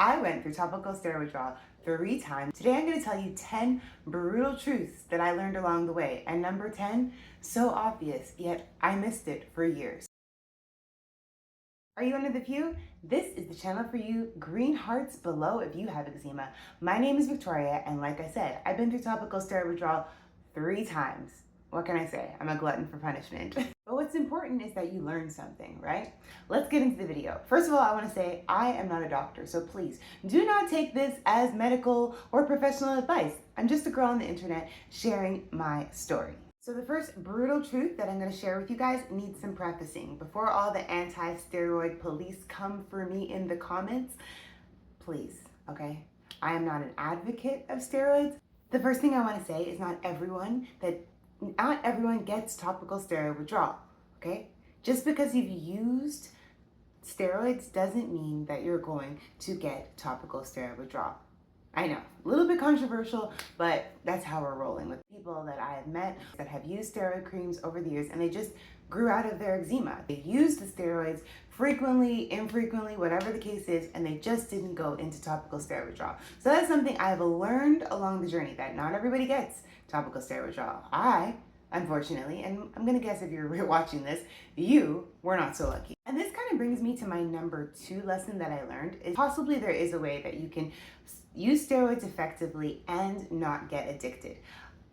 I went through topical steroid withdrawal 3 times. Today I'm going to tell you 10 brutal truths that I learned along the way. And number 10, so obvious, yet I missed it for years. Are you one of the few? This is the channel for you. Green hearts below if you have eczema. My name is Victoria, and like I said, I've been through topical steroid withdrawal 3 times. What can I say? I'm a glutton for punishment. But what's important is that you learn something, right? Let's get into the video. First of all, I want to say I am not a doctor, so please do not take this as medical or professional advice. I'm just a girl on the internet sharing my story. So the first brutal truth that I'm going to share with you guys needs some prefacing. Before all the anti-steroid police come for me in the comments, please, okay? I am not an advocate of steroids. The first thing I want to say is not everyone gets topical steroid withdrawal, okay? Just because you've used steroids doesn't mean that you're going to get topical steroid withdrawal. I know, a little bit controversial, but that's how we're rolling with people that I have met that have used steroid creams over the years, and they just grew out of their eczema. They used the steroids frequently, infrequently, whatever the case is, and they just didn't go into topical steroid withdrawal. So that's something I've learned along the journey, that not everybody gets topical steroid withdrawal. I, unfortunately, and I'm gonna guess if you're watching this, you were not so lucky. And this kind of brings me to my number 2 lesson that I learned, is possibly there is a way that you can use steroids effectively and not get addicted.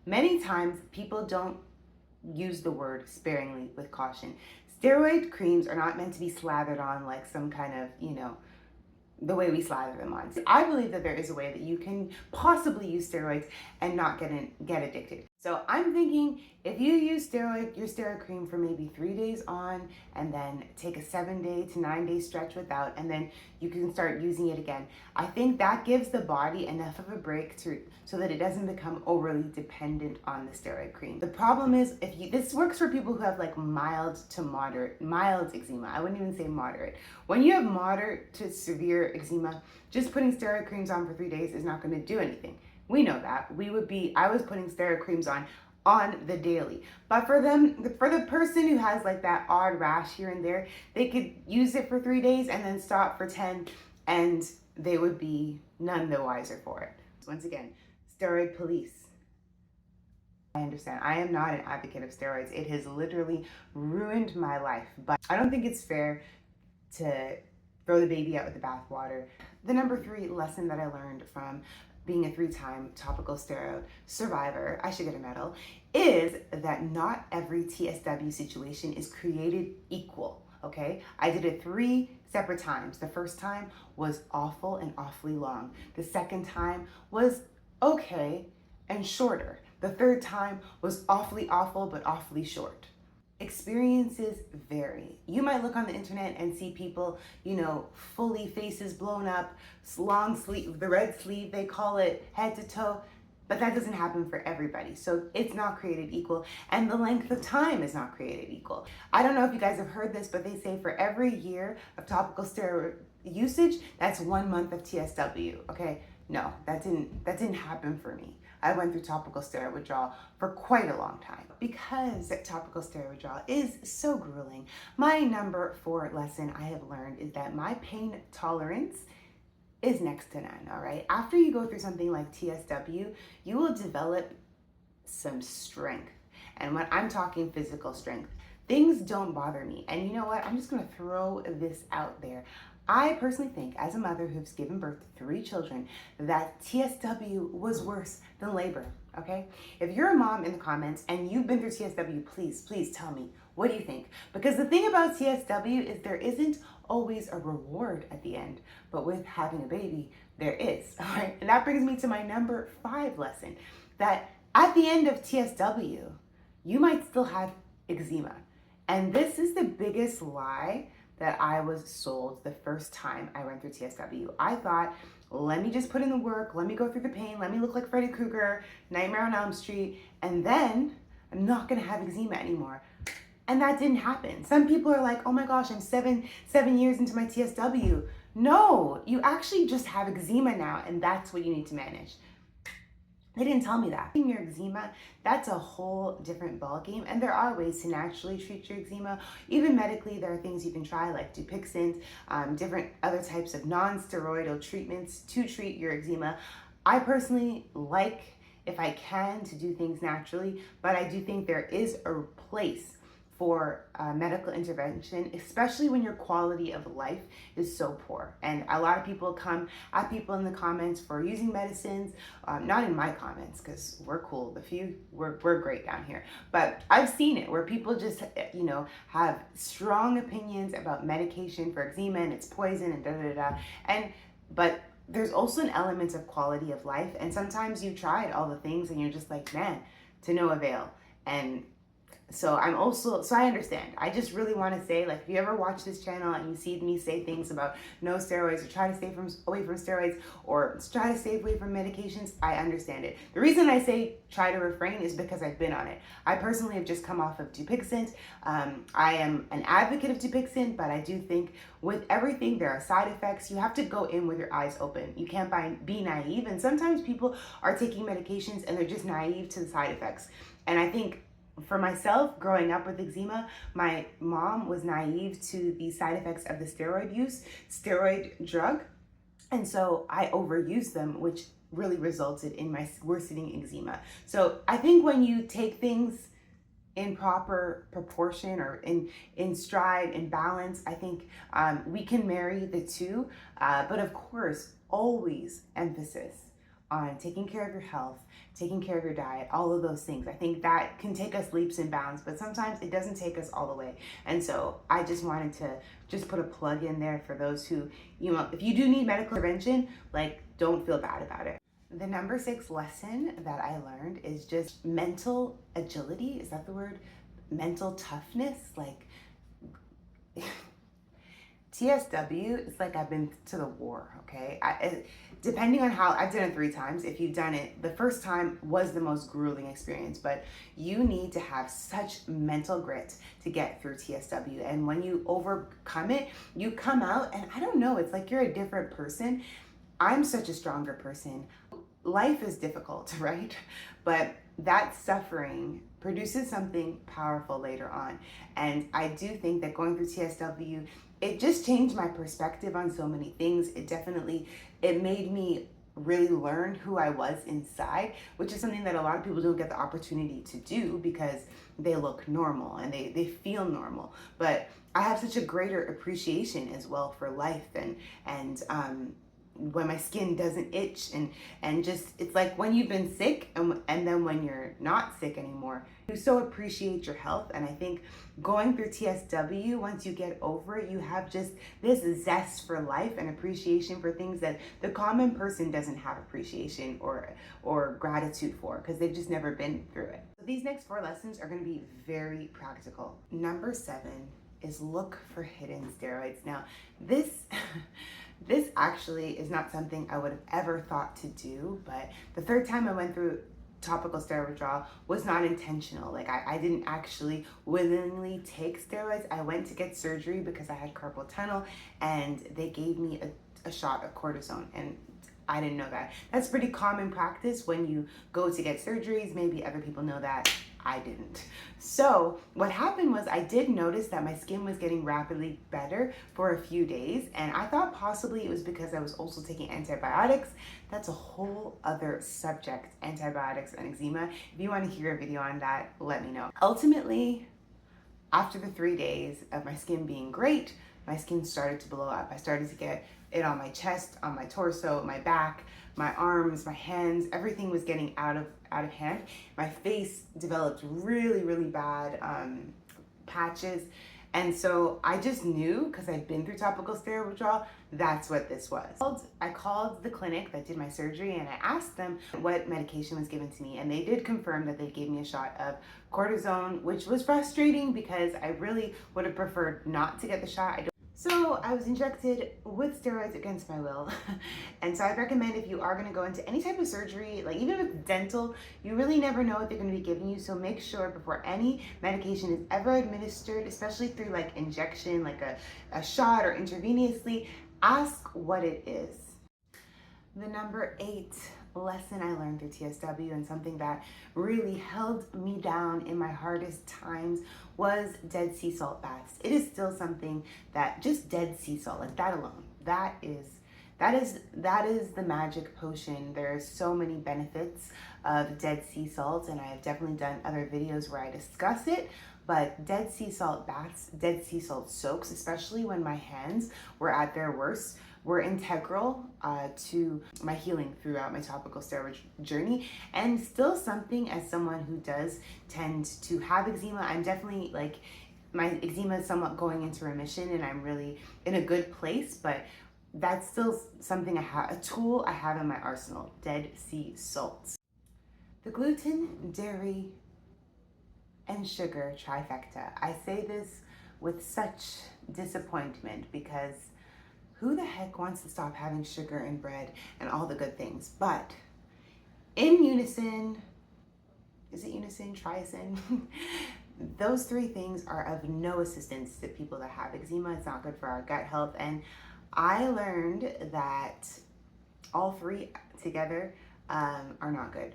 Many times people don't use the word sparingly with caution. Steroid creams are not meant to be slathered on like some kind of, the way we slather them on. So I believe that there is a way that you can possibly use steroids and not get addicted. So I'm thinking if you use your steroid cream for maybe 3 days on, and then take a 7-day to 9-day stretch without, and then you can start using it again. I think that gives the body enough of a break so that it doesn't become overly dependent on the steroid cream. The problem is, this works for people who have like mild eczema. I wouldn't even say moderate. When you have moderate to severe eczema, just putting steroid creams on for 3 days is not going to do anything. We know that. I was putting steroid creams on the daily. But for the person who has like that odd rash here and there, they could use it for 3 days and then stop for 10, and they would be none the wiser for it. Once again, steroid police. I understand. I am not an advocate of steroids. It has literally ruined my life. But I don't think it's fair to throw the baby out with the bathwater. The number 3 lesson that I learned from being a 3-time topical steroid survivor, I should get a medal, is that not every TSW situation is created equal, okay? I did it 3 separate times. The first time was awful and awfully long. The second time was okay and shorter. The third time was awfully awful but awfully short. Experiences vary. You might look on the internet and see people, fully faces blown up, long sleeve, the red sleeve, they call it, head to toe, but that doesn't happen for everybody. So it's not created equal, and the length of time is not created equal. I don't know if you guys have heard this, but they say for every year of topical steroid usage, that's 1 month of TSW, okay? No, that didn't happen for me. I went through topical steroid withdrawal for quite a long time. Because topical steroid withdrawal is so grueling, my number 4 lesson I have learned is that my pain tolerance is next to none, all right? After you go through something like TSW, you will develop some strength. And when I'm talking physical strength, things don't bother me. And you know what? I'm just gonna throw this out there. I personally think, as a mother who's given birth to 3 children, that TSW was worse than labor, okay? If you're a mom in the comments and you've been through TSW, please tell me, what do you think? Because the thing about TSW is there isn't always a reward at the end, but with having a baby, there is, all right? And that brings me to my number 5 lesson, that at the end of TSW, you might still have eczema. And this is the biggest lie that I was sold the first time I went through TSW. I thought, let me just put in the work, let me go through the pain, let me look like Freddy Krueger, Nightmare on Elm Street, and then I'm not gonna have eczema anymore. And that didn't happen. Some people are like, oh my gosh, I'm seven years into my TSW. No, you actually just have eczema now, and that's what you need to manage. They didn't tell me that. Your eczema, that's a whole different ballgame, and there are ways to naturally treat your eczema. Even medically, there are things you can try like Dupixent, different other types of non-steroidal treatments to treat your eczema. I personally like, if I can, to do things naturally, but I do think there is a place for medical intervention, especially when your quality of life is so poor. And a lot of people come at people in the comments for using medicines, not in my comments, because we're cool. The few, we're great down here. But I've seen it where people just, have strong opinions about medication for eczema and it's poison and but there's also an element of quality of life. And sometimes you tried all the things and you're just like, man, to no avail. And so I understand. I just really want to say, like, if you ever watch this channel and you see me say things about no steroids or try to stay away from steroids or try to stay away from medications, I understand it. The reason I say try to refrain is because I've been on it. I personally have just come off of Dupixent. I am an advocate of Dupixent, but I do think with everything, there are side effects. You have to go in with your eyes open. You can't be naive. And sometimes people are taking medications and they're just naive to the side effects. And I think for myself, growing up with eczema, my mom was naive to the side effects of the steroid drug. And so I overused them, which really resulted in my worsening eczema. So I think when you take things in proper proportion or in stride and balance, I think we can marry the two. But of course, always emphasis on taking care of your health, taking care of your diet, all of those things. I think that can take us leaps and bounds, but sometimes it doesn't take us all the way. And so I just wanted to just put a plug in there for those who, if you do need medical intervention, like, don't feel bad about it. The number 6 lesson that I learned is just mental agility. Is that the word? Mental toughness. Like, TSW, it's like I've been to the war, okay? Depending on how, I've done it 3 times. If you've done it, the first time was the most grueling experience, but you need to have such mental grit to get through TSW. And when you overcome it, you come out, and I don't know, it's like you're a different person. I'm such a stronger person. Life is difficult, right? But that suffering produces something powerful later on. And I do think that going through TSW, it just changed my perspective on so many things. It made me really learn who I was inside, which is something that a lot of people don't get the opportunity to do because they look normal and they feel normal. But I have such a greater appreciation as well for life and when my skin doesn't itch and just, it's like when you've been sick and then when you're not sick anymore, you so appreciate your health. And I think going through TSW, once you get over it, you have just this zest for life and appreciation for things that the common person doesn't have appreciation or gratitude for because they've just never been through it. So these next 4 lessons are going to be very practical. Number 7 is look for hidden steroids. Now, this actually is not something I would have ever thought to do, but the 3rd time I went through topical steroid withdrawal was not intentional. Like I didn't actually willingly take steroids. I went to get surgery because I had carpal tunnel and they gave me a shot of cortisone, and I didn't know that. That's pretty common practice when you go to get surgeries. Maybe other people know that. I didn't. So what happened was I did notice that my skin was getting rapidly better for a few days, and I thought possibly it was because I was also taking antibiotics. That's a whole other subject, antibiotics and eczema. If you want to hear a video on that, let me know. Ultimately, after the 3 days of my skin being great, my skin started to blow up. I started to get it on my chest, on my torso, my back, my arms, my hands. Everything was getting out of hand. My face developed really, really bad patches. And so I just knew, because I'd been through topical steroid withdrawal, that's what this was. I called the clinic that did my surgery and I asked them what medication was given to me, and they did confirm that they gave me a shot of cortisone, which was frustrating because I really would have preferred not to get the shot. So I was injected with steroids against my will. And so I'd recommend, if you are going to go into any type of surgery, like even with dental, you really never know what they're going to be giving you. So make sure before any medication is ever administered, especially through like injection, like a shot or intravenously, ask what it is. The number 8 lesson I learned through TSW, and something that really held me down in my hardest times was Dead Sea salt baths. It is still something that just Dead Sea salt, like that alone, that is the magic potion. There are so many benefits of Dead Sea salt, and I have definitely done other videos where I discuss it. But Dead Sea salt baths, Dead Sea salt soaks, especially when my hands were at their worst, were integral to my healing throughout my topical steroid journey, and still something as someone who does tend to have eczema. I'm definitely like, my eczema is somewhat going into remission and I'm really in a good place, but that's still something a tool I have in my arsenal, Dead Sea salts. The gluten, dairy, and sugar trifecta. I say this with such disappointment because who the heck wants to stop having sugar and bread and all the good things? But in unison, is it unison, triacin? Those three things are of no assistance to people that have eczema. It's not good for our gut health. And I learned that all three together are not good.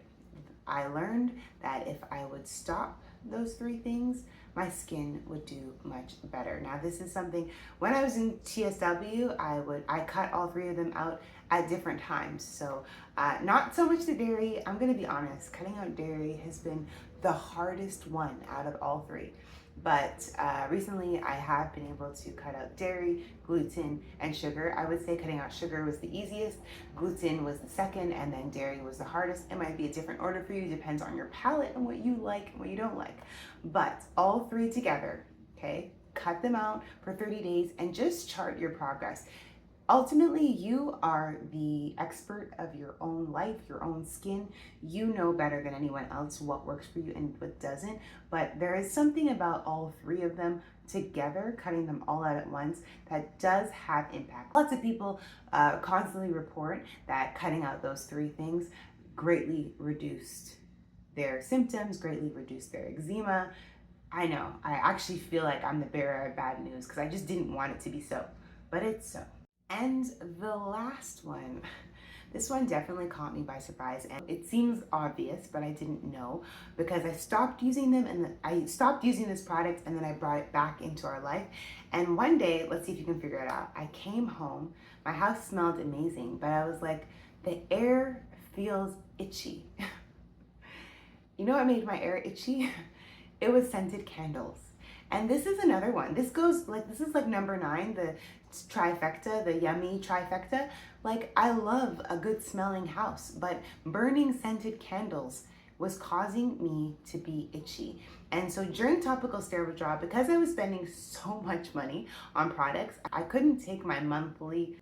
I learned that if I would stop those three things, my skin would do much better. Now, this is something, when I was in TSW, I cut all three of them out at different times. So not so much the dairy. I'm gonna be honest, cutting out dairy has been the hardest one out of all three. But recently I have been able to cut out dairy, gluten, and sugar. I would say cutting out sugar was the easiest, gluten was the second, and then dairy was the hardest. It might be a different order for you, depends on your palate and what you like and what you don't like. But all three together, okay, cut them out for 30 days and just chart your progress. Ultimately, you are the expert of your own life, your own skin. You know better than anyone else what works for you and what doesn't. But there is something about all three of them together, cutting them all out at once, that does have impact. Lots of people constantly report that cutting out those three things greatly reduced their symptoms, greatly reduced their eczema. I know, I actually feel like I'm the bearer of bad news because I just didn't want it to be so, but it's so. And the last one, this one definitely caught me by surprise, and it seems obvious, but I didn't know because I stopped using them, and I stopped using this product, and then I brought it back into our life. And one day, let's see if you can figure it out, I came home, my house smelled amazing, but I was like, the air feels itchy. You know what made my air itchy? It was scented candles. And this is another one. This is like number 9, the trifecta, the yummy trifecta. Like, I love a good smelling house, but burning scented candles was causing me to be itchy. And so during topical steroid withdrawal, because I was spending so much money on products, I couldn't take my monthly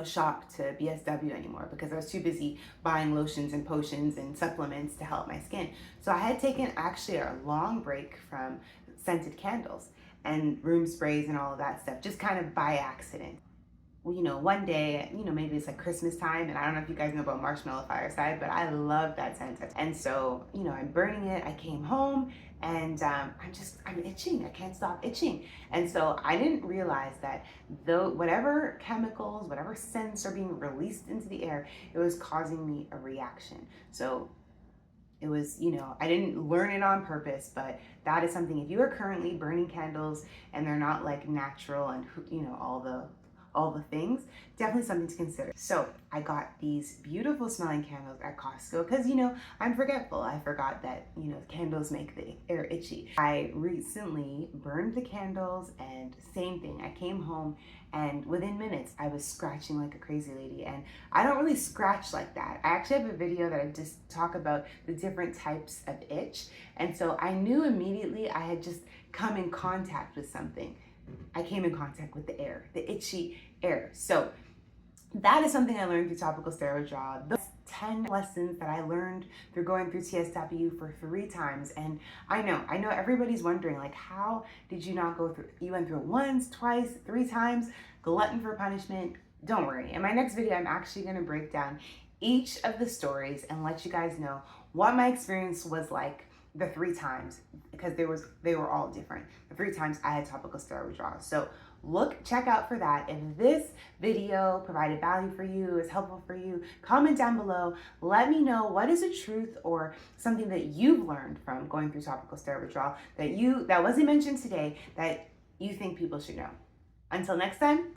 shop to BSW anymore because I was too busy buying lotions and potions and supplements to help my skin. So I had taken actually a long break from scented candles and room sprays and all of that stuff, just kind of by accident. Well, one day, maybe it's like Christmas time, and I don't know if you guys know about marshmallow fireside, but I love that scent. And so, I'm burning it. I came home and I'm itching. I can't stop itching. And so I didn't realize that whatever chemicals, whatever scents are being released into the air, it was causing me a reaction. So it was, I didn't learn it on purpose, but that is something, if you are currently burning candles and they're not like natural and, all the things, definitely something to consider. So I got these beautiful smelling candles at Costco because, I'm forgetful. I forgot that, candles make the air itchy. I recently burned the candles and same thing. I came home and within minutes I was scratching like a crazy lady, and I don't really scratch like that. I actually have a video that I just talk about the different types of itch. And so I knew immediately I had just come in contact with something. I came in contact with the air, the itchy air. So that is something I learned through topical steroid withdrawal. Those 10 lessons that I learned through going through TSW for 3 times. And I know everybody's wondering, like, how did you not go through? You went through it once, twice, 3 times, glutton for punishment. Don't worry. In my next video, I'm actually going to break down each of the stories and let you guys know what my experience was like the 3 times, because they were all different. The 3 times I had topical steroid withdrawal. So check out for that. If this video provided value for you, is helpful for you, comment down below. Let me know what is a truth or something that you've learned from going through topical steroid withdrawal that wasn't mentioned today that you think people should know. Until next time,